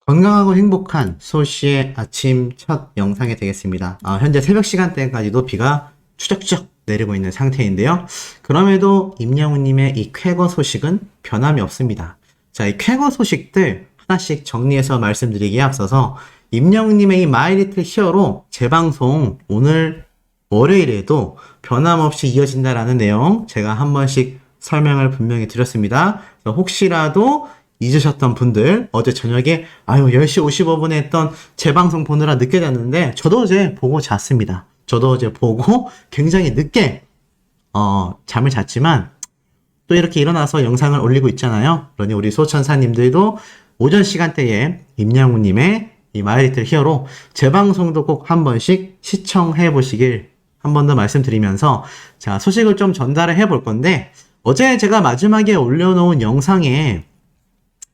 건강하고 행복한 소시의 아침 첫 영상이 되겠습니다. 현재 새벽 시간대까지도 비가 추적추적 내리고 있는 상태인데요. 그럼에도 임영웅님의 이 쾌거 소식은 변함이 없습니다. 자, 이 쾌거 소식들 하나씩 정리해서 말씀드리기에 앞서서 임영웅님의 이 마이 리틀 히어로 재방송 오늘 월요일에도 변함없이 이어진다라는 내용 제가 한 번씩 설명을 분명히 드렸습니다. 혹시라도 잊으셨던 분들 어제 저녁에 10시 55분에 했던 재방송 보느라 늦게 잤는데 저도 어제 보고 잤습니다. 저도 어제 보고 굉장히 늦게 잠을 잤지만 또 이렇게 일어나서 영상을 올리고 있잖아요. 그러니 우리 소천사님들도 오전 시간대에 임영웅님의 이 마이 리틀 히어로 재방송도 꼭 한 번씩 시청해 보시길 한 번 더 말씀드리면서 자, 소식을 좀 전달을 해볼 건데 어제 제가 마지막에 올려놓은 영상에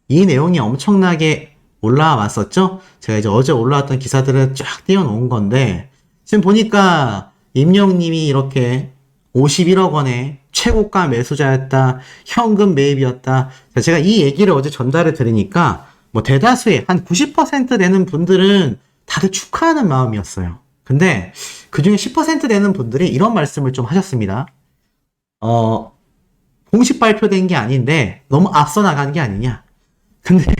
이 내용이 엄청나게 올라왔었죠? 제가 이제 어제 올라왔던 기사들을 쫙 띄워놓은 건데, 지금 보니까 임영웅님이 이렇게 51억 원의 최고가 매수자였다, 현금 매입이었다. 자, 제가 이 얘기를 어제 전달을 드리니까, 뭐 대다수의 한 90% 되는 분들은 다들 축하하는 마음이었어요. 근데 그 중에 10% 되는 분들이 이런 말씀을 좀 하셨습니다. 공식 발표된 게 아닌데 너무 앞서 나간 게 아니냐. 근데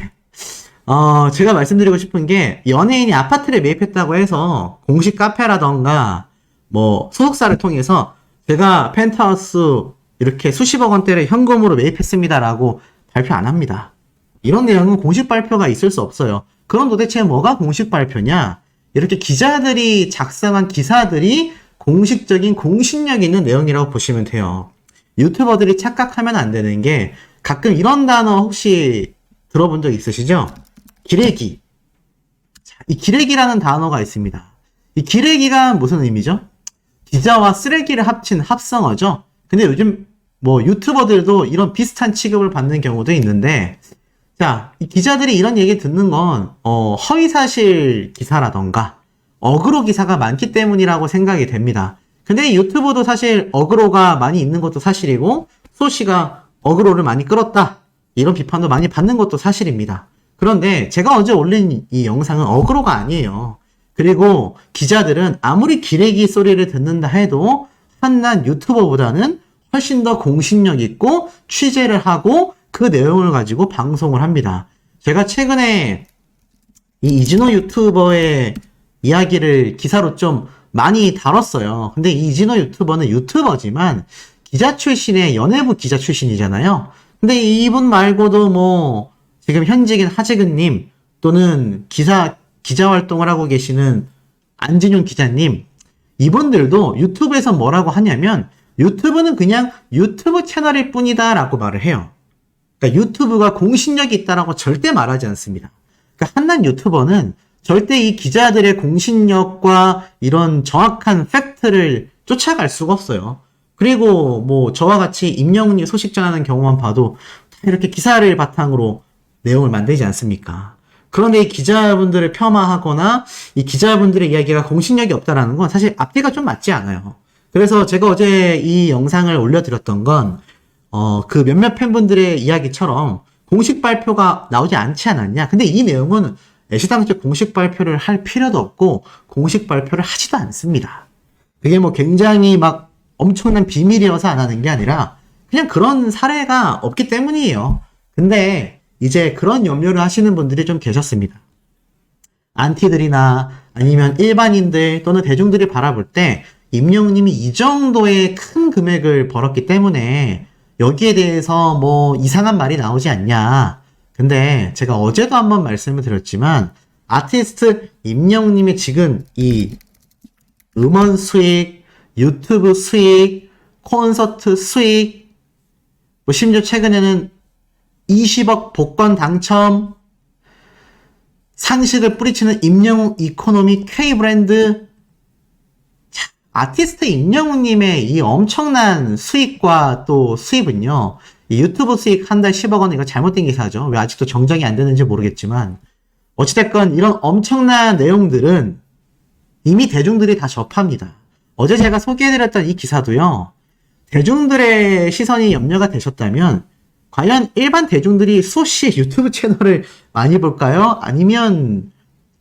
제가 말씀드리고 싶은 게 연예인이 아파트를 매입했다고 해서 공식 카페라던가 뭐 소속사를 통해서 제가 펜트하우스 이렇게 수십억 원대를 현금으로 매입했습니다라고 발표 안 합니다. 이런 내용은 공식 발표가 있을 수 없어요. 그럼 도대체 뭐가 공식 발표냐? 이렇게 기자들이 작성한 기사들이 공식적인 공신력 있는 내용이라고 보시면 돼요. 유튜버들이 착각하면 안 되는 게 가끔 이런 단어 혹시 들어본 적 있으시죠? 기레기. 이 기레기라는 단어가 있습니다. 이 기레기가 무슨 의미죠? 기자와 쓰레기를 합친 합성어죠. 근데 요즘 뭐 유튜버들도 이런 비슷한 취급을 받는 경우도 있는데, 자, 이 기자들이 이런 얘기 듣는 건 허위사실 기사라던가 어그로 기사가 많기 때문이라고 생각이 됩니다. 근데 유튜브도 사실 어그로가 많이 있는 것도 사실이고 소시가 어그로를 많이 끌었다, 이런 비판도 많이 받는 것도 사실입니다. 그런데 제가 어제 올린 이 영상은 어그로가 아니에요. 그리고 기자들은 아무리 기레기 소리를 듣는다 해도 한낱 유튜버보다는 훨씬 더 공신력 있고 취재를 하고 그 내용을 가지고 방송을 합니다. 제가 최근에 이 이진호 유튜버의 이야기를 기사로 좀 많이 다뤘어요. 근데 이 이진호 유튜버는 유튜버지만 기자 출신의 연예부 기자 출신이잖아요. 근데 이분 말고도 뭐 지금 현직인 하재근님 또는 기자 활동을 하고 계시는 안진용 기자님, 이분들도 유튜브에서 뭐라고 하냐면 유튜브는 그냥 유튜브 채널일 뿐이다 라고 말을 해요. 그러니까 유튜브가 공신력이 있다라고 절대 말하지 않습니다. 그러니까 한낱 유튜버는 절대 이 기자들의 공신력과 이런 정확한 팩트를 쫓아갈 수가 없어요. 그리고 뭐 저와 같이 임영웅님 소식 전하는 경우만 봐도 이렇게 기사를 바탕으로 내용을 만들지 않습니까? 그런데 이 기자분들을 폄하하거나 이 기자분들의 이야기가 공신력이 없다라는 건 사실 앞뒤가 좀 맞지 않아요. 그래서 제가 어제 이 영상을 올려드렸던 건 그 몇몇 팬분들의 이야기처럼 공식 발표가 나오지 않지 않았냐. 근데 이 내용은 애시당초 공식 발표를 할 필요도 없고 공식 발표를 하지도 않습니다. 그게 뭐 굉장히 막 엄청난 비밀이어서 안 하는 게 아니라 그냥 그런 사례가 없기 때문이에요. 근데 이제 그런 염려를 하시는 분들이 좀 계셨습니다. 안티들이나 아니면 일반인들 또는 대중들이 바라볼 때 임영웅님이 이 정도의 큰 금액을 벌었기 때문에 여기에 대해서 뭐 이상한 말이 나오지 않냐. 근데 제가 어제도 한번 말씀을 드렸지만 아티스트 임영웅님의 지금 이 음원 수익, 유튜브 수익, 콘서트 수익, 뭐 심지어 최근에는 20억 복권 당첨, 상식을 뿌리치는 임영웅 이코노미 K브랜드. 아티스트 임영웅님의 이 엄청난 수익과 또 수입은요, 이 유튜브 수익 한 달 10억 원, 이거 잘못된 기사죠. 왜 아직도 정정이 안 되는지 모르겠지만 어찌됐건 이런 엄청난 내용들은 이미 대중들이 다 접합니다. 어제 제가 소개해드렸던 이 기사도요, 대중들의 시선이 염려가 되셨다면 과연 일반 대중들이 소시 유튜브 채널을 많이 볼까요? 아니면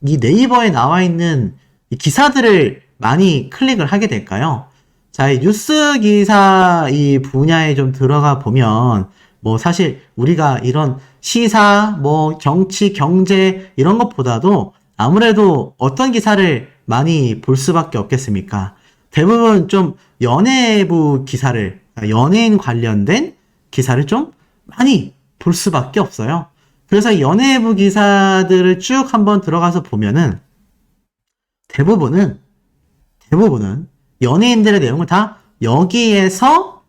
이 네이버에 나와 있는 이 기사들을 많이 클릭을 하게 될까요? 자, 이 뉴스 기사 이 분야에 좀 들어가 보면 뭐 사실 우리가 이런 시사, 뭐 정치, 경제 이런 것보다도 아무래도 어떤 기사를 많이 볼 수밖에 없겠습니까? 대부분 좀 연예부 기사를, 연예인 관련된 기사를 좀 많이 볼 수밖에 없어요. 그래서 연예부 기사들을 쭉 한번 들어가서 보면은 대부분은 연예인들의 내용을 다 여기에서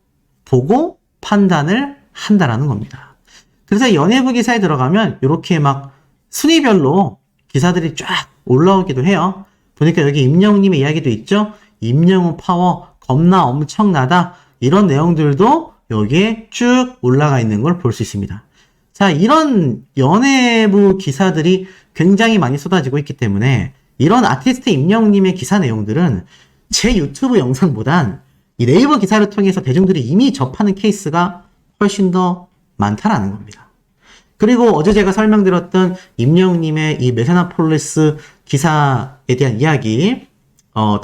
보고 판단을 한다라는 겁니다. 그래서 연예부 기사에 들어가면 이렇게 막 순위별로 기사들이 쫙 올라오기도 해요. 보니까 여기 임영웅님의 이야기도 있죠. 임영웅 파워 겁나 엄청나다. 이런 내용들도 여기에 쭉 올라가 있는 걸 볼 수 있습니다. 자, 이런 연예부 기사들이 굉장히 많이 쏟아지고 있기 때문에 이런 아티스트 임영웅님의 기사 내용들은 제 유튜브 영상보단 이 네이버 기사를 통해서 대중들이 이미 접하는 케이스가 훨씬 더 많다라는 겁니다. 그리고 어제 제가 설명드렸던 임영웅님의 이 메세나폴리스 기사에 대한 이야기,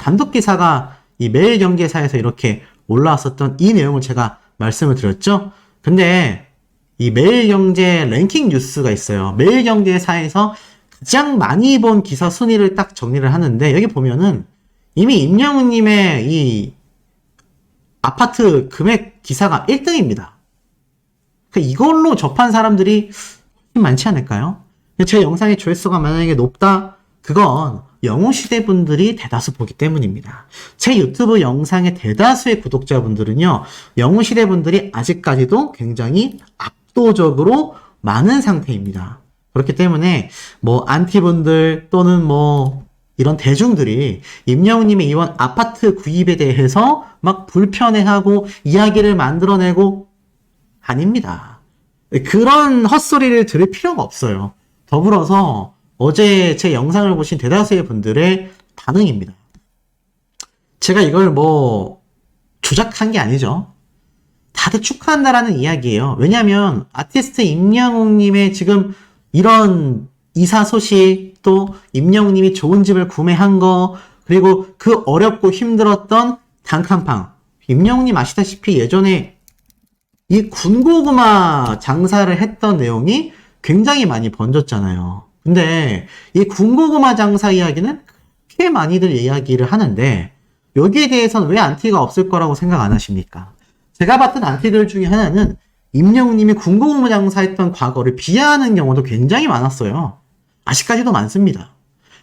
단독 기사가 이 매일경제사에서 이렇게 올라왔었던 이 내용을 제가 말씀을 드렸죠. 근데 이 매일경제 랭킹 뉴스가 있어요. 매일경제사에서 가장 많이 본 기사 순위를 딱 정리를 하는데 여기 보면은 이미 임영웅님의 이 아파트 금액 기사가 1등입니다. 이걸로 접한 사람들이 많지 않을까요? 제 영상의 조회수가 만약에 높다? 그건 영웅시대 분들이 대다수 보기 때문입니다. 제 유튜브 영상의 대다수의 구독자분들은요, 영웅시대 분들이 아직까지도 굉장히 압도적으로 많은 상태입니다. 그렇기 때문에 뭐 안티분들 또는 뭐 이런 대중들이 임영웅님의 이번 아파트 구입에 대해서 막 불편해하고 이야기를 만들어내고 아닙니다. 그런 헛소리를 들을 필요가 없어요. 더불어서 어제 제 영상을 보신 대다수의 분들의 반응입니다. 제가 이걸 뭐 조작한 게 아니죠. 다들 축하한다라는 이야기예요. 왜냐하면 아티스트 임영웅님의 지금 이런 이사 소식, 또 임영웅님이 좋은 집을 구매한 거, 그리고 그 어렵고 힘들었던 단칸방. 임영웅님 아시다시피 예전에 이 군고구마 장사를 했던 내용이 굉장히 많이 번졌잖아요. 근데 이 군고구마 장사 이야기는 그렇게 많이들 이야기를 하는데 여기에 대해서는 왜 안티가 없을 거라고 생각 안 하십니까? 제가 봤던 안티들 중에 하나는 임영웅님이 군고구마 장사했던 과거를 비하하는 경우도 굉장히 많았어요. 아직까지도 많습니다.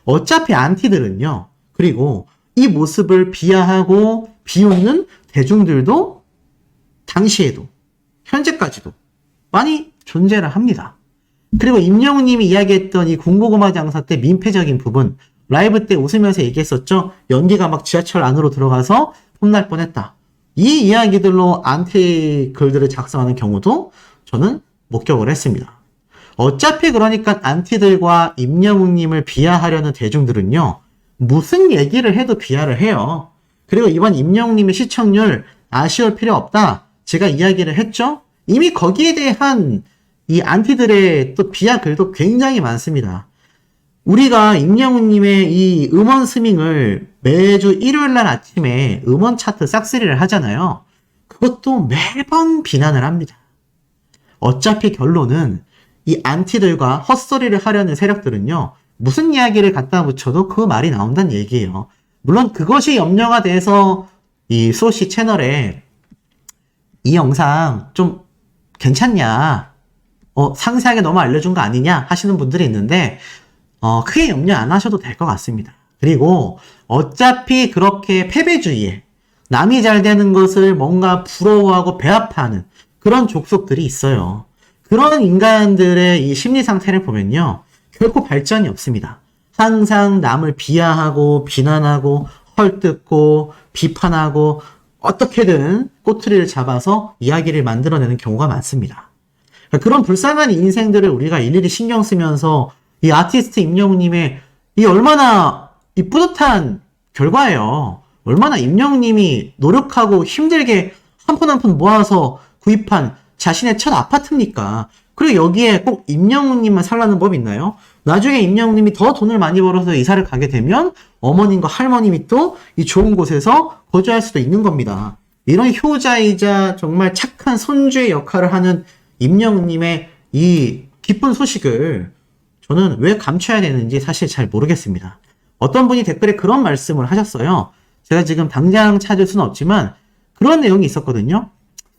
어차피 안티들은요. 그리고 이 모습을 비하하고 비웃는 대중들도 당시에도 현재까지도 많이 존재를 합니다. 그리고 임영웅님이 이야기했던 이 군고구마 장사 때 민폐적인 부분, 라이브 때 웃으면서 얘기했었죠. 연기가 막 지하철 안으로 들어가서 혼날 뻔했다. 이 이야기들로 안티 글들을 작성하는 경우도 저는 목격을 했습니다. 어차피 그러니까 안티들과 임영웅님을 비하하려는 대중들은요. 무슨 얘기를 해도 비하를 해요. 그리고 이번 임영웅님의 시청률 아쉬울 필요 없다. 제가 이야기를 했죠. 이미 거기에 대한 이 안티들의 또 비하 글도 굉장히 많습니다. 우리가 임영웅님의 이 음원 스밍을 매주 일요일날 아침에 음원 차트 싹쓸이를 하잖아요. 그것도 매번 비난을 합니다. 어차피 결론은 이 안티들과 헛소리를 하려는 세력들은요. 무슨 이야기를 갖다 붙여도 그 말이 나온다는 얘기예요. 물론 그것이 염려가 돼서 이 소시 채널에 이 영상 좀 괜찮냐, 상세하게 너무 알려준 거 아니냐 하시는 분들이 있는데 크게 염려 안 하셔도 될 것 같습니다. 그리고 어차피 그렇게 패배주의에 남이 잘 되는 것을 뭔가 부러워하고 배아파하는 그런 족속들이 있어요. 그런 인간들의 이 심리 상태를 보면요. 결코 발전이 없습니다. 항상 남을 비하하고 비난하고 헐뜯고 비판하고 어떻게든 꼬투리를 잡아서 이야기를 만들어내는 경우가 많습니다. 그런 불쌍한 인생들을 우리가 일일이 신경 쓰면서 이 아티스트 임영웅님의 이 얼마나 이 뿌듯한 결과예요. 얼마나 임영웅님이 노력하고 힘들게 한 푼 한 푼 모아서 구입한 자신의 첫 아파트입니까? 그리고 여기에 꼭 임영웅님만 살라는 법이 있나요? 나중에 임영웅님이 더 돈을 많이 벌어서 이사를 가게 되면 어머님과 할머님이 또 이 좋은 곳에서 거주할 수도 있는 겁니다. 이런 효자이자 정말 착한 손주의 역할을 하는 임영웅님의 이 기쁜 소식을 저는 왜 감춰야 되는지 사실 잘 모르겠습니다. 어떤 분이 댓글에 그런 말씀을 하셨어요. 제가 지금 당장 찾을 수는 없지만 그런 내용이 있었거든요.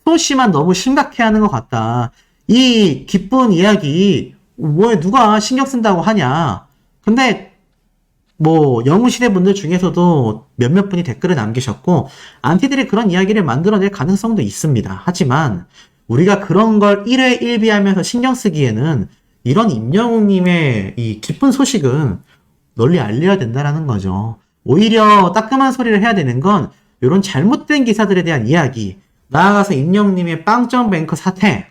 소씨만 너무 심각해하는 것 같다. 이 기쁜 이야기 뭐 누가 신경 쓴다고 하냐. 근데 뭐 영웅시대 분들 중에서도 몇몇 분이 댓글을 남기셨고 안티들이 그런 이야기를 만들어낼 가능성도 있습니다. 하지만 우리가 그런 걸 1회 1비하면서 신경 쓰기에는 이런 임영웅님의 이 기쁜 소식은 널리 알려야 된다라는 거죠. 오히려 따끔한 소리를 해야 되는 건 이런 잘못된 기사들에 대한 이야기, 나아가서 임영웅님의 빵점뱅크 사태,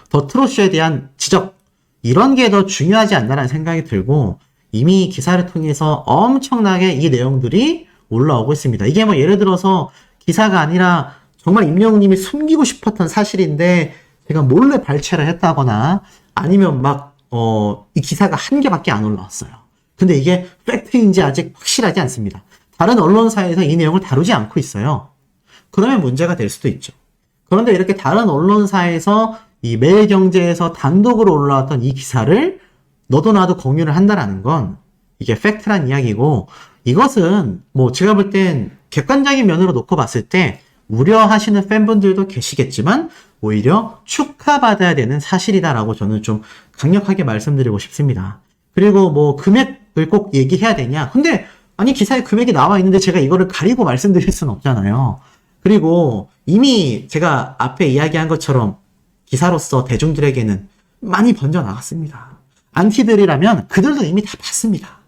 더 트롯쇼에 대한 지적, 이런 게 더 중요하지 않나라는 생각이 들고 이미 기사를 통해서 엄청나게 이 내용들이 올라오고 있습니다. 이게 뭐 예를 들어서 기사가 아니라 정말 임영웅님이 숨기고 싶었던 사실인데 제가 몰래 발췌를 했다거나 아니면 이 기사가 한 개밖에 안 올라왔어요. 근데 이게 팩트인지 아직 확실하지 않습니다. 다른 언론사에서 이 내용을 다루지 않고 있어요. 그러면 문제가 될 수도 있죠. 그런데 이렇게 다른 언론사에서 이 매일경제에서 단독으로 올라왔던 이 기사를 너도 나도 공유를 한다라는 건 이게 팩트란 이야기고 이것은 뭐 제가 볼 땐 객관적인 면으로 놓고 봤을 때 우려하시는 팬분들도 계시겠지만 오히려 축하받아야 되는 사실이다라고 저는 좀 강력하게 말씀드리고 싶습니다. 그리고 뭐 금액을 꼭 얘기해야 되냐? 근데 아니 기사에 금액이 나와 있는데 제가 이거를 가리고 말씀드릴 수는 없잖아요. 그리고 이미 제가 앞에 이야기한 것처럼 기사로서 대중들에게는 많이 번져나갔습니다. 안티들이라면 그들도 이미 다 봤습니다.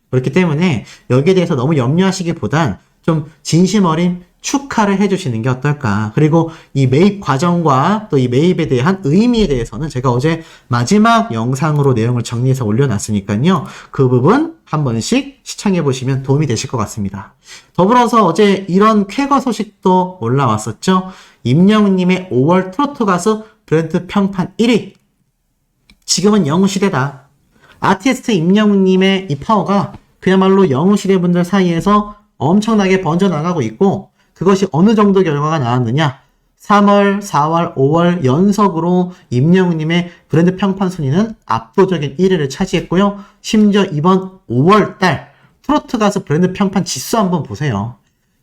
그렇기 때문에 여기에 대해서 너무 염려하시기보단 좀 진심 어린 축하를 해주시는 게 어떨까. 그리고 이 매입 과정과 또 이 매입에 대한 의미에 대해서는 제가 어제 마지막 영상으로 내용을 정리해서 올려놨으니까요. 그 부분 한 번씩 시청해보시면 도움이 되실 것 같습니다. 더불어서 어제 이런 쾌거 소식도 올라왔었죠. 임영웅님의 5월 트로트 가수 브랜드 평판 1위. 지금은 영웅시대다. 아티스트 임영웅님의 이 파워가 그야말로 영웅시대 분들 사이에서 엄청나게 번져나가고 있고 그것이 어느 정도 결과가 나왔느냐. 3월, 4월, 5월 연속으로 임영웅님의 브랜드 평판 순위는 압도적인 1위를 차지했고요. 심지어 이번 5월달 트로트 가수 브랜드 평판 지수 한번 보세요.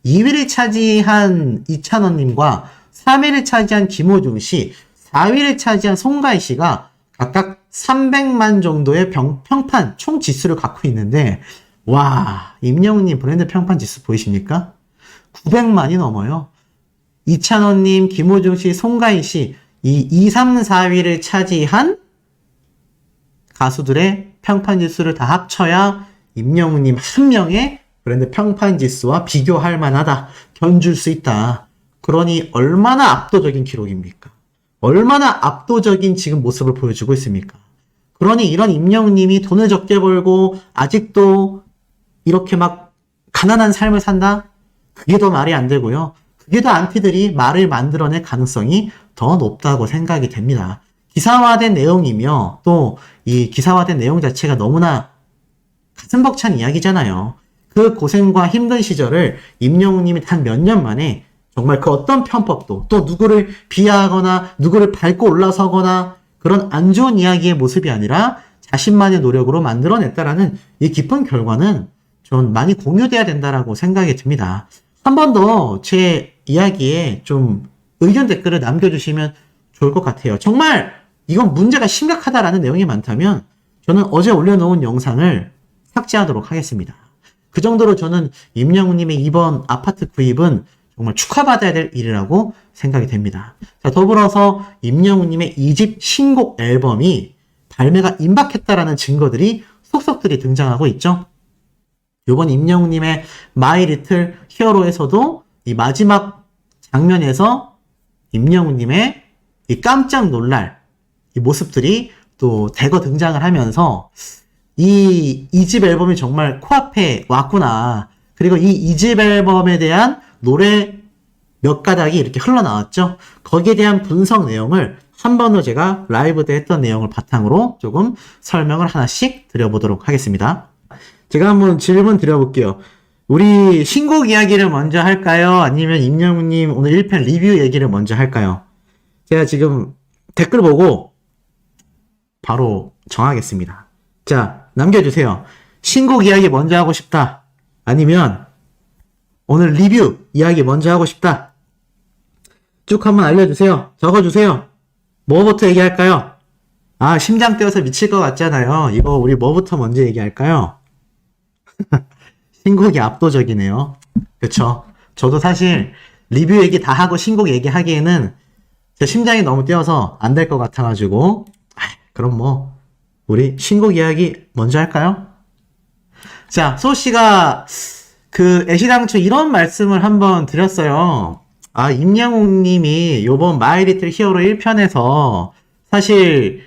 2위를 차지한 이찬원님과 3위를 차지한 김호중씨, 4위를 차지한 송가희씨가 각각 300만 정도의 평판 총 지수를 갖고 있는데 와, 임영웅님 브랜드 평판 지수 보이십니까? 900만이 넘어요. 이찬원님, 김호중씨, 송가희씨 이 2, 3, 4위를 차지한 가수들의 평판 지수를 다 합쳐야 임영웅님 한 명의 브랜드 평판 지수와 비교할 만하다. 견줄 수 있다. 그러니 얼마나 압도적인 기록입니까? 얼마나 압도적인 지금 모습을 보여주고 있습니까? 그러니 이런 임영웅님이 돈을 적게 벌고 아직도 이렇게 막 가난한 삶을 산다? 그게 더 말이 안 되고요. 그게 더 안티들이 말을 만들어낼 가능성이 더 높다고 생각이 됩니다. 기사화된 내용이며 또 이 기사화된 내용 자체가 너무나 가슴 벅찬 이야기잖아요. 그 고생과 힘든 시절을 임영웅님이 단 몇 년 만에 정말 그 어떤 편법도 또 누구를 비하하거나 누구를 밟고 올라서거나 그런 안 좋은 이야기의 모습이 아니라 자신만의 노력으로 만들어냈다라는 이 깊은 결과는 좀 많이 공유돼야 된다라고 생각이 듭니다. 한 번 더 제 이야기에 좀 의견 댓글을 남겨주시면 좋을 것 같아요. 정말 이건 문제가 심각하다라는 내용이 많다면 저는 어제 올려놓은 영상을 삭제하도록 하겠습니다. 그 정도로 저는 임영웅님의 이번 아파트 구입은 정말 축하받아야 될 일이라고 생각이 됩니다. 자, 더불어서 임영웅님의 2집 신곡 앨범이 발매가 임박했다라는 증거들이 속속들이 등장하고 있죠. 이번 임영웅님의 마이 리틀 히어로에서도 이 마지막 장면에서 임영웅님의 이 깜짝 놀랄 이 모습들이 또 대거 등장을 하면서 이 2집 앨범이 정말 코앞에 왔구나. 그리고 이 2집 앨범에 대한 노래 몇 가닥이 이렇게 흘러나왔죠. 거기에 대한 분석 내용을 3번으로 제가 라이브 때 했던 내용을 바탕으로 조금 설명을 하나씩 드려보도록 하겠습니다. 제가 한번 질문 드려볼게요. 우리 신곡 이야기를 먼저 할까요? 아니면 임영웅님 오늘 1편 리뷰 얘기를 먼저 할까요? 제가 지금 댓글 보고 바로 정하겠습니다. 자, 남겨주세요. 신곡 이야기 먼저 하고 싶다. 아니면 오늘 리뷰 이야기 먼저 하고 싶다. 쭉 한번 알려주세요. 적어주세요. 뭐부터 얘기할까요? 아, 심장 뛰어서 미칠 것 같잖아요. 이거 우리 뭐부터 먼저 얘기할까요? 신곡이 압도적이네요. 그쵸? 저도 사실 리뷰 얘기 다 하고 신곡 얘기하기에는 제 심장이 너무 뛰어서 안 될 것 같아가지고 그럼 뭐 우리 신곡 이야기 먼저 할까요? 자, 소씨가 그 애시당초 이런 말씀을 한번 드렸어요. 아, 임영웅 님이 요번 마이 리틀 히어로 1편에서 사실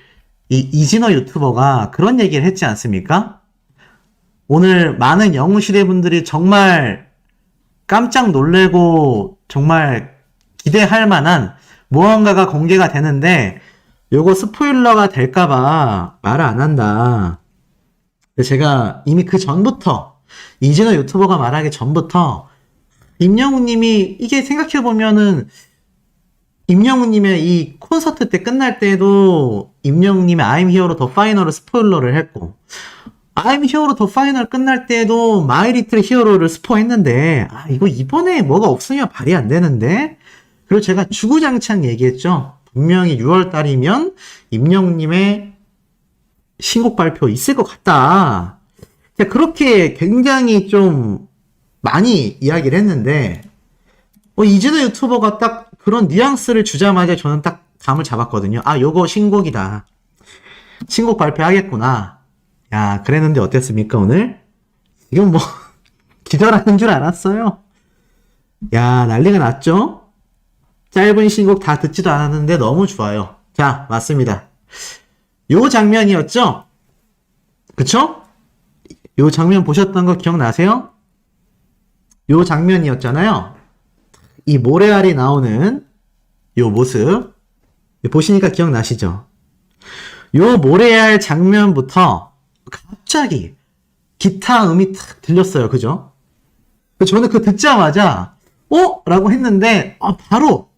이진호 유튜버가 그런 얘기를 했지 않습니까? 오늘 많은 영웅시대 분들이 정말 깜짝 놀래고 정말 기대할 만한 무언가가 공개가 되는데 요거 스포일러가 될까봐 말을 안 한다. 제가 이미 그 전부터 이진호 유튜버가 말하기 전부터 임영웅 님이 이게 생각해보면은 임영웅 님의 이 콘서트 때 끝날 때도 임영웅 님의 I'm Hero 더 파이널을 스포일러를 했고 I'm Hero 더 파이널 끝날 때도 마이 리틀 히어로를 스포했는데 아 이거 이번에 뭐가 없으면 말이 안 되는데 그리고 제가 주구장창 얘기했죠. 분명히 6월 달이면 임영웅 님의 신곡 발표 있을 것 같다. 그렇게 굉장히 좀 많이 이야기를 했는데 이진호 유튜버가 딱 그런 뉘앙스를 주자마자 저는 딱 감을 잡았거든요. 아, 요거 신곡이다. 신곡 발표하겠구나. 야, 그랬는데 어땠습니까, 오늘? 이건 뭐 기절하는 줄 알았어요. 야, 난리가 났죠? 짧은 신곡 다 듣지도 않았는데 너무 좋아요. 자, 맞습니다. 요 장면이었죠? 그쵸? 요 장면 보셨던 거 기억나세요? 요 장면이었잖아요. 이 모래알이 나오는 요 모습 보시니까 기억나시죠? 요 모래알 장면부터 갑자기 기타 음이 탁 들렸어요. 그죠? 저는 그 듣자마자 라고 했는데 바로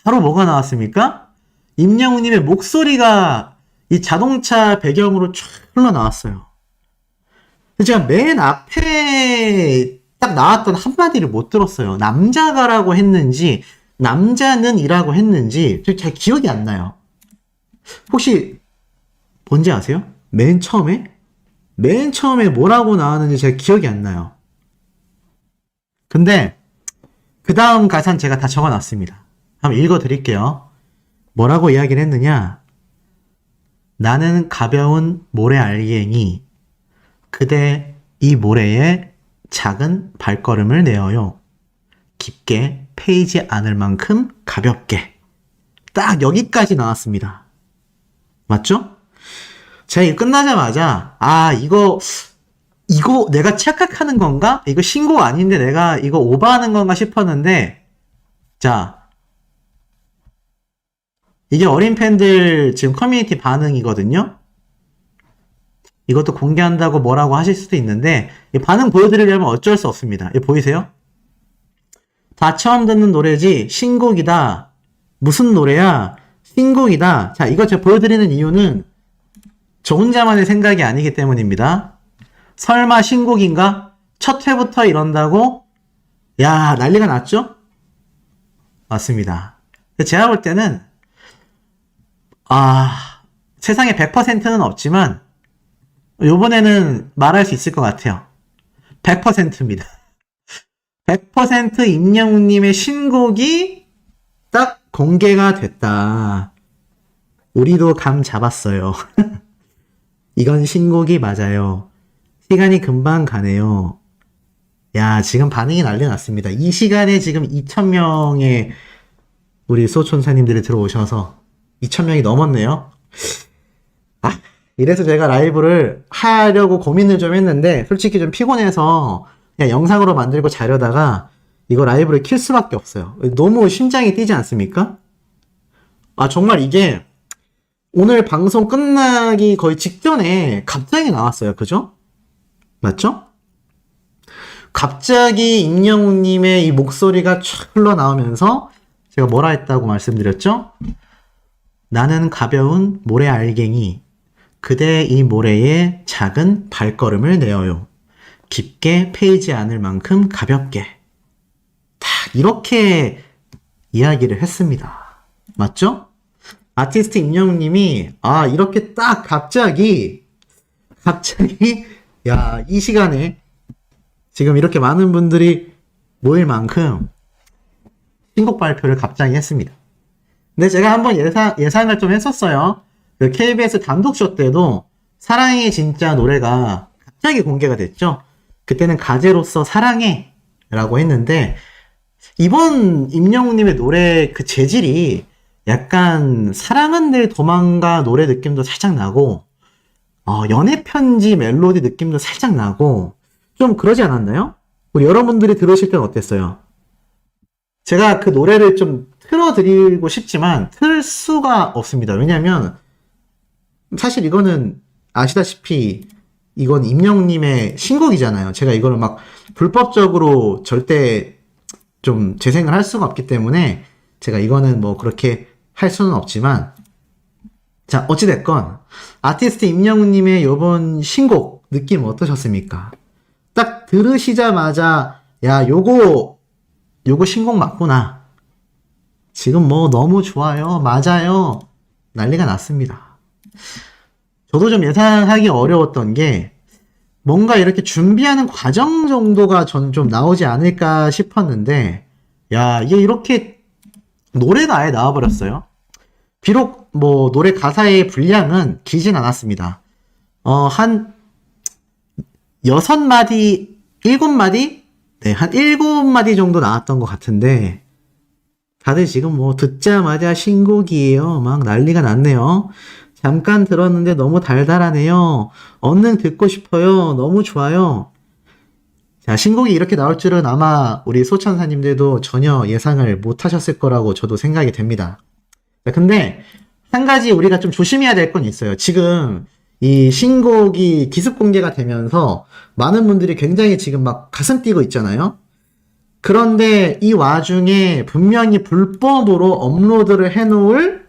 뭐가 나왔습니까? 임영웅님의 목소리가 이 자동차 배경으로 쫙 흘러나왔어요. 제가 맨 앞에 딱 나왔던 한마디를 못 들었어요. 남자가라고 했는지 남자는 이라고 했는지 잘 기억이 안 나요. 혹시 뭔지 아세요? 맨 처음에 뭐라고 나왔는지 제가 기억이 안 나요. 근데 그 다음 가사는 제가 다 적어놨습니다. 한번 읽어드릴게요. 뭐라고 이야기를 했느냐? 나는 가벼운 모래 알갱이 그대 이 모래에 작은 발걸음을 내어요. 깊게 패이지 않을 만큼 가볍게. 딱 여기까지 나왔습니다. 맞죠? 제가 이거 끝나자마자 이거 내가 착각하는 건가? 이거 신곡 아닌데 내가 이거 오버하는 건가 싶었는데 자 이게 어린 팬들 지금 커뮤니티 반응이거든요. 이것도 공개한다고 뭐라고 하실 수도 있는데 이 반응 보여드리려면 어쩔 수 없습니다. 이거 보이세요? 다 처음 듣는 노래지 신곡이다. 무슨 노래야? 신곡이다. 자, 이거 제가 보여드리는 이유는 저 혼자만의 생각이 아니기 때문입니다. 설마 신곡인가? 첫 회부터 이런다고? 야, 난리가 났죠? 맞습니다. 제가 볼 때는 세상에 100%는 없지만 요번에는 말할 수 있을 것 같아요. 100%입니다. 100% 임영웅님의 신곡이 딱 공개가 됐다. 우리도 감 잡았어요. 이건 신곡이 맞아요. 시간이 금방 가네요. 야, 지금 반응이 난리 났습니다. 이 시간에 지금 2,000명의 우리 소촌사님들이 들어오셔서 2,000명이 넘었네요. 이래서 제가 라이브를 하려고 고민을 좀 했는데 솔직히 좀 피곤해서 그냥 영상으로 만들고 자려다가 이거 라이브를 킬 수밖에 없어요. 너무 심장이 뛰지 않습니까? 정말 이게 오늘 방송 끝나기 거의 직전에 갑자기 나왔어요. 그죠? 맞죠? 갑자기 임영웅님의 이 목소리가 촥 흘러나오면서 제가 뭐라 했다고 말씀드렸죠? 나는 가벼운 모래 알갱이, 그대의 이 모래에 작은 발걸음을 내어요. 깊게 패이지 않을 만큼 가볍게. 딱 이렇게 이야기를 했습니다. 맞죠? 아티스트 임영웅님이 이렇게 딱 갑자기 야, 이 시간에 지금 이렇게 많은 분들이 모일 만큼 신곡 발표를 갑자기 했습니다. 근데 제가 한번 예상을 좀 했었어요. 그 KBS 단독쇼 때도 사랑해 진짜 노래가 갑자기 공개가 됐죠. 그때는 가제로서 사랑해 라고 했는데 이번 임영웅님의 노래 그 재질이 약간 사랑은 늘 도망가 노래 느낌도 살짝 나고 연애 편지 멜로디 느낌도 살짝 나고 좀 그러지 않았나요? 우리 여러분들이 들으실 때는 어땠어요? 제가 그 노래를 좀 틀어드리고 싶지만 틀 수가 없습니다. 왜냐면 사실 이거는 아시다시피 이건 임영웅님의 신곡이잖아요. 제가 이거를 막 불법적으로 절대 좀 재생을 할 수가 없기 때문에 제가 이거는 뭐 그렇게 할 수는 없지만 자 어찌됐건 아티스트 임영웅님의 요번 신곡 느낌 어떠셨습니까? 딱 들으시자마자 야 요거 신곡 맞구나. 지금 뭐 너무 좋아요. 맞아요. 난리가 났습니다. 저도 좀 예상하기 어려웠던 게 뭔가 이렇게 준비하는 과정 정도가 저는 좀 나오지 않을까 싶었는데 야 이게 이렇게 노래가 아예 나와버렸어요. 비록 뭐 노래 가사의 분량은 길진 않았습니다. 한 6마디, 7마디? 네, 한 7마디 정도 나왔던 것 같은데 다들 지금 뭐 듣자마자 신곡이에요. 막 난리가 났네요. 잠깐 들었는데 너무 달달하네요. 얼른 듣고 싶어요. 너무 좋아요. 자, 신곡이 이렇게 나올 줄은 아마 우리 소천사님들도 전혀 예상을 못 하셨을 거라고 저도 생각이 됩니다. 자, 근데 한 가지 우리가 좀 조심해야 될 건 있어요. 지금 이 신곡이 기습 공개가 되면서 많은 분들이 굉장히 지금 막 가슴 뛰고 있잖아요. 그런데 이 와중에 분명히 불법으로 업로드를 해놓을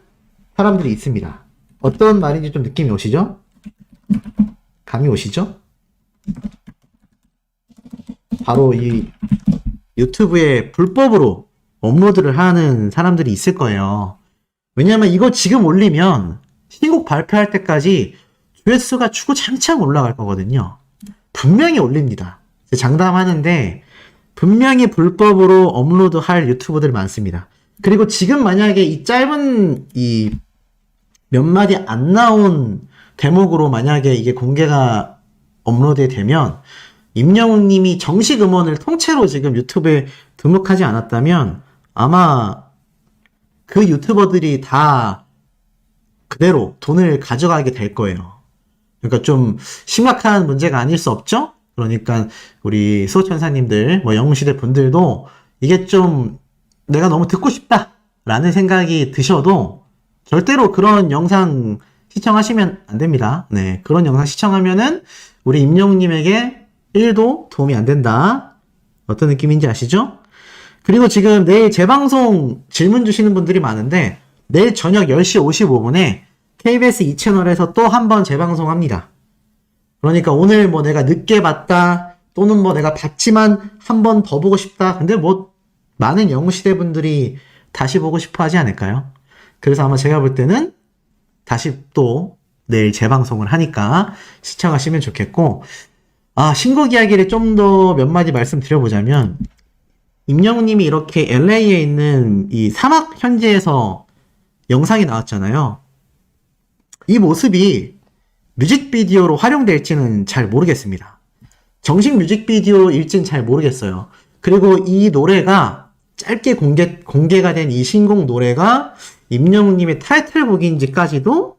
사람들이 있습니다. 어떤 말인지 좀 느낌이 오시죠? 감이 오시죠? 바로 이 유튜브에 불법으로 업로드를 하는 사람들이 있을 거예요. 왜냐면 이거 지금 올리면 신곡 발표할 때까지 조회수가 주구장창 올라갈 거거든요. 분명히 올립니다. 장담하는데 분명히 불법으로 업로드할 유튜버들 많습니다. 그리고 지금 만약에 이 짧은 이 몇 마디 안 나온 대목으로 만약에 이게 공개가 업로드 되면 임영웅님이 정식 음원을 통째로 지금 유튜브에 등록하지 않았다면 아마 그 유튜버들이 다 그대로 돈을 가져가게 될 거예요. 그러니까 좀 심각한 문제가 아닐 수 없죠? 그러니까 우리 수호천사님들, 뭐 영웅시대 분들도 이게 좀 내가 너무 듣고 싶다 라는 생각이 드셔도 절대로 그런 영상 시청하시면 안 됩니다. 네, 그런 영상 시청하면은 우리 임영웅님에게 1도 도움이 안 된다. 어떤 느낌인지 아시죠? 그리고 지금 내일 재방송 질문 주시는 분들이 많은데 내일 저녁 10시 55분에 KBS 2채널에서 또 한 번 재방송합니다. 그러니까 오늘 뭐 내가 늦게 봤다 또는 뭐 내가 봤지만 한 번 더 보고 싶다. 근데 뭐 많은 영웅시대 분들이 다시 보고 싶어 하지 않을까요? 그래서 아마 제가 볼 때는 다시 또 내일 재방송을 하니까 시청하시면 좋겠고 신곡 이야기를 좀 더 몇 마디 말씀드려보자면 임영웅님이 이렇게 LA에 있는 이 사막 현지에서 영상이 나왔잖아요. 이 모습이 뮤직비디오로 활용될지는 잘 모르겠습니다. 정식 뮤직비디오일지는 잘 모르겠어요. 그리고 이 노래가 짧게 공개가 된 이 신곡 노래가 임영웅님의 타이틀곡인지까지도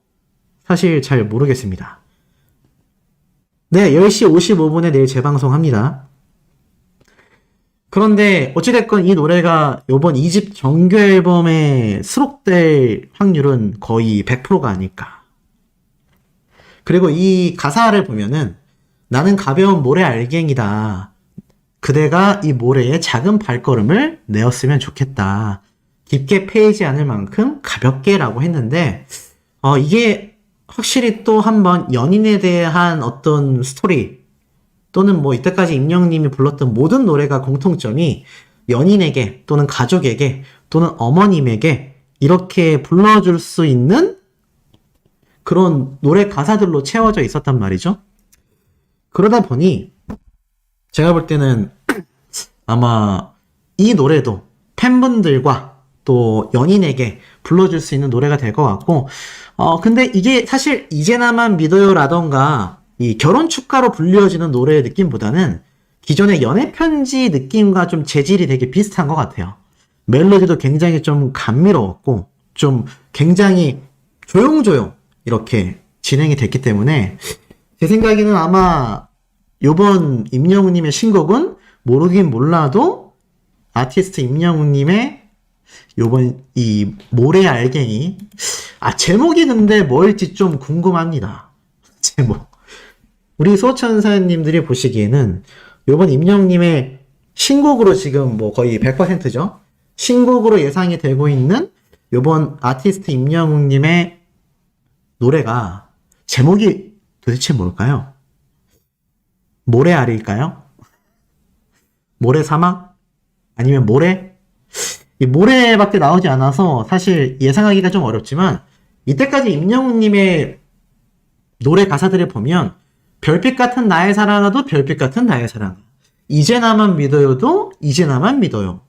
사실 잘 모르겠습니다. 네, 10시 55분에 내일 재방송합니다. 그런데 어찌됐건 이 노래가 요번 2집 정규 앨범에 수록될 확률은 거의 100%가 아닐까. 그리고 이 가사를 보면은 나는 가벼운 모래 알갱이다. 그대가 이 모래에 작은 발걸음을 내었으면 좋겠다. 깊게 패이지 않을 만큼 가볍게라고 했는데 이게 확실히 또 한번 연인에 대한 어떤 스토리 또는 뭐 이때까지 임영님이 불렀던 모든 노래가 공통점이 연인에게 또는 가족에게 또는 어머님에게 이렇게 불러줄 수 있는 그런 노래 가사들로 채워져 있었단 말이죠. 그러다 보니 제가 볼 때는 아마 이 노래도 팬분들과 또 연인에게 불러줄 수 있는 노래가 될 것 같고 근데 이게 사실 이제 나만 믿어요라던가 이 결혼 축가로 불려지는 노래의 느낌보다는 기존의 연애 편지 느낌과 좀 재질이 되게 비슷한 것 같아요. 멜로디도 굉장히 좀 감미로웠고 좀 굉장히 조용조용 이렇게 진행이 됐기 때문에 제 생각에는 아마 요번 임영웅님의 신곡은 모르긴 몰라도 아티스트 임영웅님의 요번 이 모래 알갱이 제목이 근데 뭘지 좀 궁금합니다. 제목 우리 소천사님들이 보시기에는 요번 임영웅님의 신곡으로 지금 뭐 거의 100%죠. 신곡으로 예상이 되고 있는 요번 아티스트 임영웅님의 노래가 제목이 도대체 뭘까요? 모래알일까요? 모래사막? 아니면 모래? 이 모래밖에 나오지 않아서 사실 예상하기가 좀 어렵지만 이때까지 임영웅님의 노래 가사들을 보면 별빛 같은 나의 사랑아도 별빛 같은 나의 사랑 이제 나만 믿어요도 이제 나만 믿어요.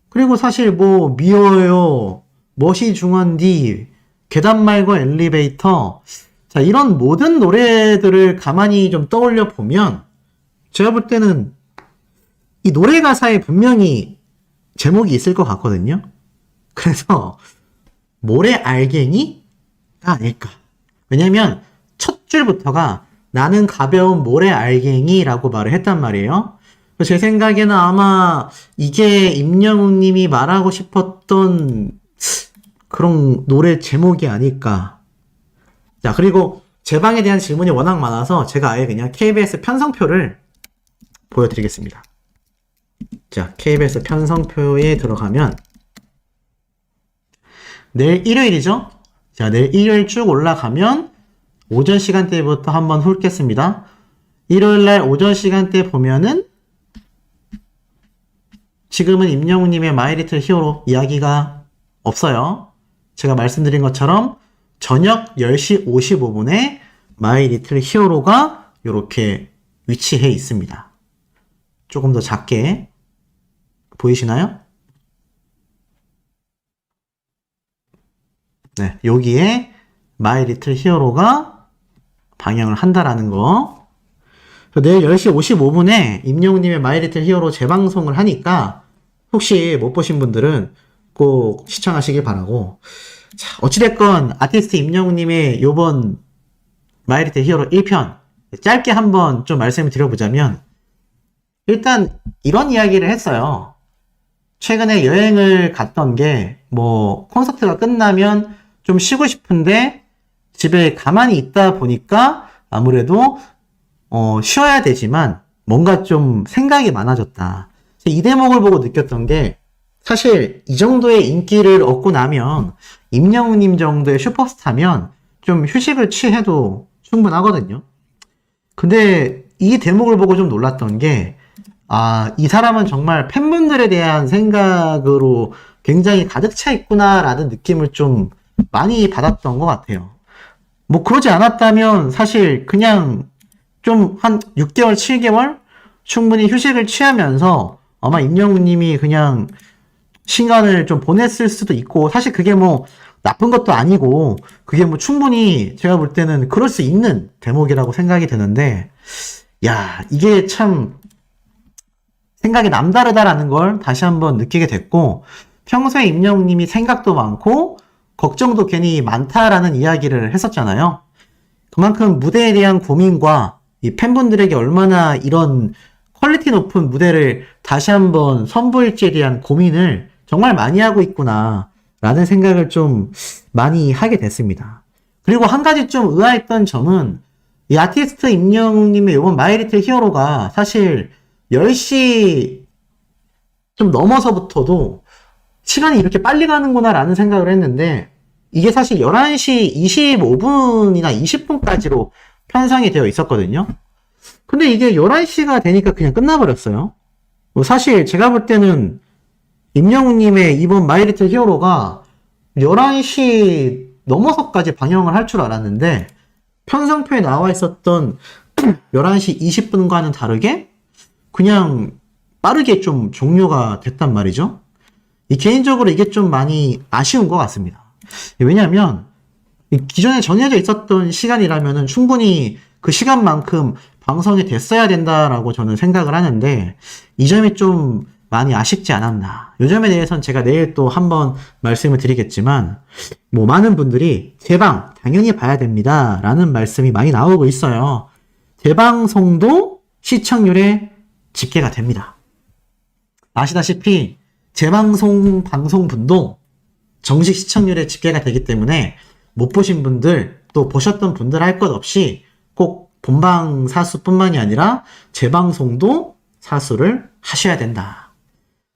그리고 사실 뭐 미워요 멋이 중한디 계단 말고 엘리베이터 자 이런 모든 노래들을 가만히 좀 떠올려 보면 제가 볼 때는 이 노래 가사에 분명히 제목이 있을 것 같거든요. 그래서 모래 알갱이가 아닐까. 왜냐면 첫 줄부터가 나는 가벼운 모래 알갱이라고 말을 했단 말이에요. 제 생각에는 아마 이게 임영웅님이 말하고 싶었던 그런 노래 제목이 아닐까. 자, 그리고 제 방에 대한 질문이 워낙 많아서 제가 아예 그냥 KBS 편성표를 보여드리겠습니다. 자, KBS 편성표에 들어가면 내일 일요일이죠? 자, 내일 일요일 쭉 올라가면 오전 시간대부터 한번 훑겠습니다. 일요일날 오전 시간대 보면은 지금은 임영웅님의 마이 리틀 히어로 이야기가 없어요. 제가 말씀드린 것처럼 저녁 10시 55분에 마이 리틀 히어로가 이렇게 위치해 있습니다. 조금 더 작게 보이시나요? 네, 여기에 마이 리틀 히어로가 방영을 한다라는 거. 내일 10시 55분에 임영웅님의 마이 리틀 히어로 재방송을 하니까 혹시 못 보신 분들은 꼭 시청하시길 바라고. 자, 어찌됐건 아티스트 임영웅님의 요번 마이 리틀 히어로 1편 짧게 한번 좀 말씀을 드려보자면 일단 이런 이야기를 했어요. 최근에 여행을 갔던 게 뭐 콘서트가 끝나면 좀 쉬고 싶은데 집에 가만히 있다 보니까 아무래도 쉬어야 되지만 뭔가 좀 생각이 많아졌다. 이 대목을 보고 느꼈던 게 사실 이 정도의 인기를 얻고 나면 임영웅님 정도의 슈퍼스타면 좀 휴식을 취해도 충분하거든요. 근데 이 대목을 보고 좀 놀랐던 게 이 사람은 정말 팬분들에 대한 생각으로 굉장히 가득 차 있구나라는 느낌을 좀 많이 받았던 것 같아요. 뭐 그러지 않았다면 사실 그냥 좀 한 6개월, 7개월 충분히 휴식을 취하면서 아마 임영웅님이 그냥 시간을 좀 보냈을 수도 있고 사실 그게 뭐 나쁜 것도 아니고 그게 뭐 충분히 제가 볼 때는 그럴 수 있는 대목이라고 생각이 드는데 야 이게 참 생각이 남다르다라는 걸 다시 한번 느끼게 됐고 평소에 임영웅님이 생각도 많고 걱정도 괜히 많다라는 이야기를 했었잖아요. 그만큼 무대에 대한 고민과 이 팬분들에게 얼마나 이런 퀄리티 높은 무대를 다시 한번 선보일지에 대한 고민을 정말 많이 하고 있구나 라는 생각을 좀 많이 하게 됐습니다. 그리고 한 가지 좀 의아했던 점은 이 아티스트 임영웅님의 이번 마이리틀 히어로가 사실 10시 좀 넘어서부터도 시간이 이렇게 빨리 가는구나 라는 생각을 했는데 이게 사실 11시 25분이나 20분까지로 편성이 되어 있었거든요. 근데 이게 11시가 되니까 그냥 끝나버렸어요. 뭐 사실 제가 볼 때는 임영웅님의 이번 마이리틀 히어로가 11시 넘어서까지 방영을 할 줄 알았는데 편성표에 나와 있었던 11시 20분과는 다르게 그냥 빠르게 좀 종료가 됐단 말이죠. 개인적으로 이게 좀 많이 아쉬운 것 같습니다. 왜냐하면 기존에 정해져 있었던 시간이라면 충분히 그 시간만큼 방송이 됐어야 된다라고 저는 생각을 하는데 이 점이 좀 많이 아쉽지 않았나. 이 점에 대해서는 제가 내일 또 한번 말씀을 드리겠지만 뭐 많은 분들이 재방 당연히 봐야 됩니다 라는 말씀이 많이 나오고 있어요. 재방송도 시청률에 집계가 됩니다. 아시다시피 재방송 방송분도 정식 시청률에 집계가 되기 때문에 못 보신 분들 또 보셨던 분들 할 것 없이 꼭 본방 사수뿐만이 아니라 재방송도 사수를 하셔야 된다.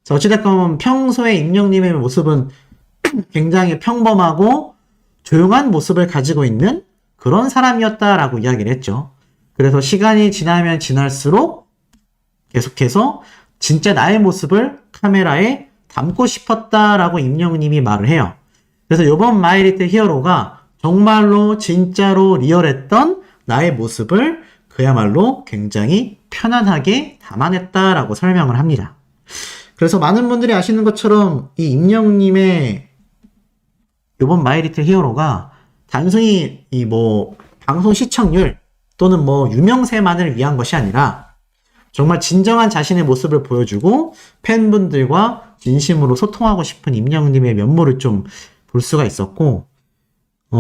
자, 어찌됐건 평소에 임영님의 모습은 굉장히 평범하고 조용한 모습을 가지고 있는 그런 사람이었다라고 이야기를 했죠. 그래서 시간이 지나면 지날수록 계속해서 진짜 나의 모습을 카메라에 담고 싶었다라고 임영웅님이 말을 해요. 그래서 이번 마이리틀 히어로가 정말로 진짜로 리얼했던 나의 모습을 그야말로 굉장히 편안하게 담아냈다라고 설명을 합니다. 그래서 많은 분들이 아시는 것처럼 이 임영웅님의 이번 마이리틀 히어로가 단순히 이 뭐 방송 시청률 또는 뭐 유명세만을 위한 것이 아니라 정말 진정한 자신의 모습을 보여주고 팬분들과 진심으로 소통하고 싶은 임영웅님의 면모를 좀 볼 수가 있었고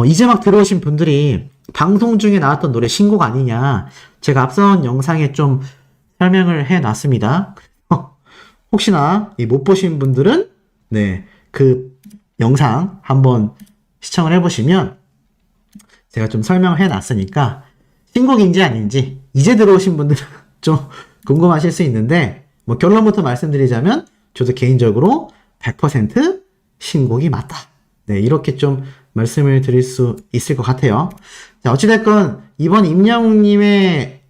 이제 막 들어오신 분들이 방송 중에 나왔던 노래 신곡 아니냐 제가 앞선 영상에 좀 설명을 해놨습니다. 혹시나 못 보신 분들은 네, 그 영상 한번 시청을 해보시면 제가 좀 설명을 해놨으니까 신곡인지 아닌지 이제 들어오신 분들은 좀 궁금하실 수 있는데 뭐 결론부터 말씀드리자면 저도 개인적으로 100% 신곡이 맞다. 네, 이렇게 좀 말씀을 드릴 수 있을 것 같아요. 자, 어찌됐건 이번 임영웅님의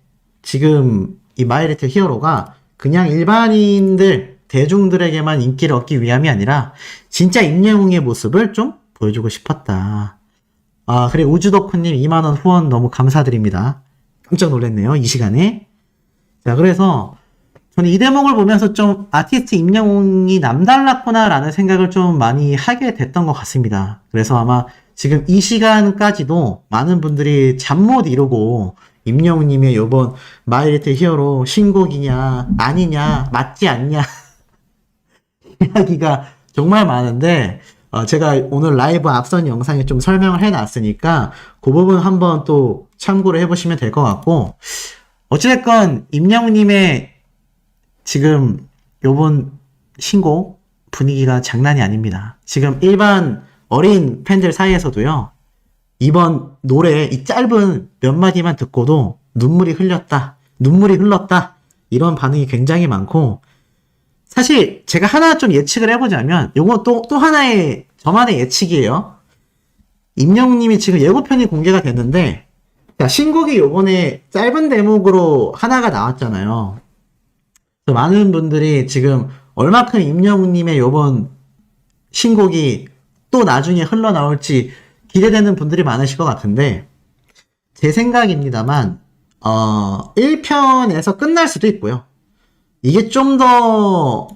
지금 이 마이리틀 히어로가 그냥 일반인들 대중들에게만 인기를 얻기 위함이 아니라 진짜 임영웅의 모습을 좀 보여주고 싶었다. 아, 그리고 우주덕후님 2만원 후원 너무 감사드립니다. 깜짝 놀랐네요, 이 시간에. 자, 그래서 저는 이 대목을 보면서 좀 아티스트 임영웅이 남달랐구나 라는 생각을 좀 많이 하게 됐던 것 같습니다. 그래서 아마 지금 이 시간까지도 많은 분들이 잠 못 이루고 임영웅님의 요번 마이리틀 히어로 신곡이냐 아니냐 맞지 않냐 이야기가 정말 많은데 제가 오늘 라이브 앞선 영상에 좀 설명을 해놨으니까 그 부분 한번 또 참고를 해보시면 될 것 같고 어찌됐건 임영웅님의 지금 요번 신곡 분위기가 장난이 아닙니다. 지금 일반 어린 팬들 사이에서도요. 이번 노래 이 짧은 몇 마디만 듣고도 눈물이 흘렀다. 이런 반응이 굉장히 많고 사실 제가 하나 좀 예측을 해보자면 요거 또 하나의 저만의 예측이에요. 임영웅님이 지금 예고편이 공개가 됐는데 자, 신곡이 요번에 짧은 대목으로 하나가 나왔잖아요. 많은 분들이 지금 얼마큼 임영웅님의 요번 신곡이 또 나중에 흘러나올지 기대되는 분들이 많으실 것 같은데 제 생각입니다만 1편에서 끝날 수도 있고요. 이게 좀 더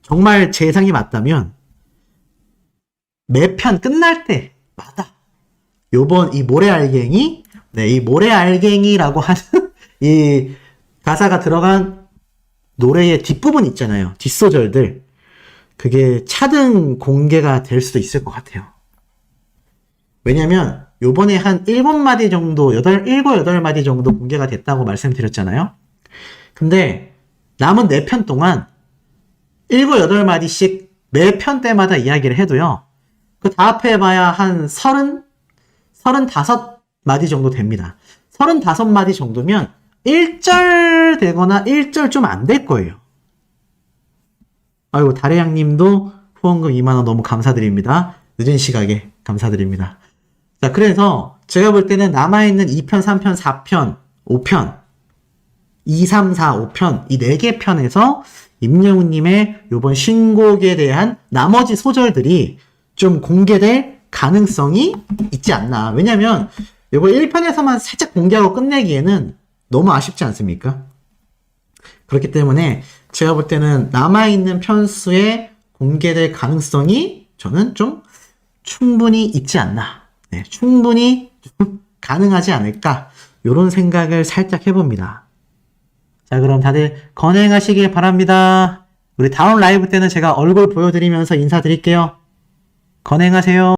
정말 제 예상이 맞다면 매편 끝날 때마다 요번 이 모래알갱이 네, 이 모래알갱이라고 하는 이 가사가 들어간 노래의 뒷부분 있잖아요. 뒷소절들. 그게 차등 공개가 될 수도 있을 것 같아요. 왜냐면 요번에 한 7마디 정도, 7, 8마디 정도 공개가 됐다고 말씀드렸잖아요. 근데 남은 4편 동안 7, 8마디씩 매 편 때마다 이야기를 해도요. 그 다 합해봐야 한 35마디 정도 됩니다. 35마디 정도면 1절 되거나 1절 좀 안 될 거예요. 아이고, 다래양님도 후원금 2만원 너무 감사드립니다. 늦은 시각에 감사드립니다. 자, 그래서 제가 볼 때는 남아있는 2편, 3편, 4편, 5편, 2, 3, 4, 5편, 이 4개 편에서 임영웅님의 요번 신곡에 대한 나머지 소절들이 좀 공개될 가능성이 있지 않나. 왜냐면 요거 1편에서만 살짝 공개하고 끝내기에는 너무 아쉽지 않습니까? 그렇기 때문에 제가 볼 때는 남아있는 편수에 공개될 가능성이 저는 좀 충분히 있지 않나. 네, 충분히 좀 가능하지 않을까. 요런 생각을 살짝 해봅니다. 자, 그럼 다들 건행하시길 바랍니다. 우리 다음 라이브 때는 제가 얼굴 보여드리면서 인사드릴게요. 건행하세요.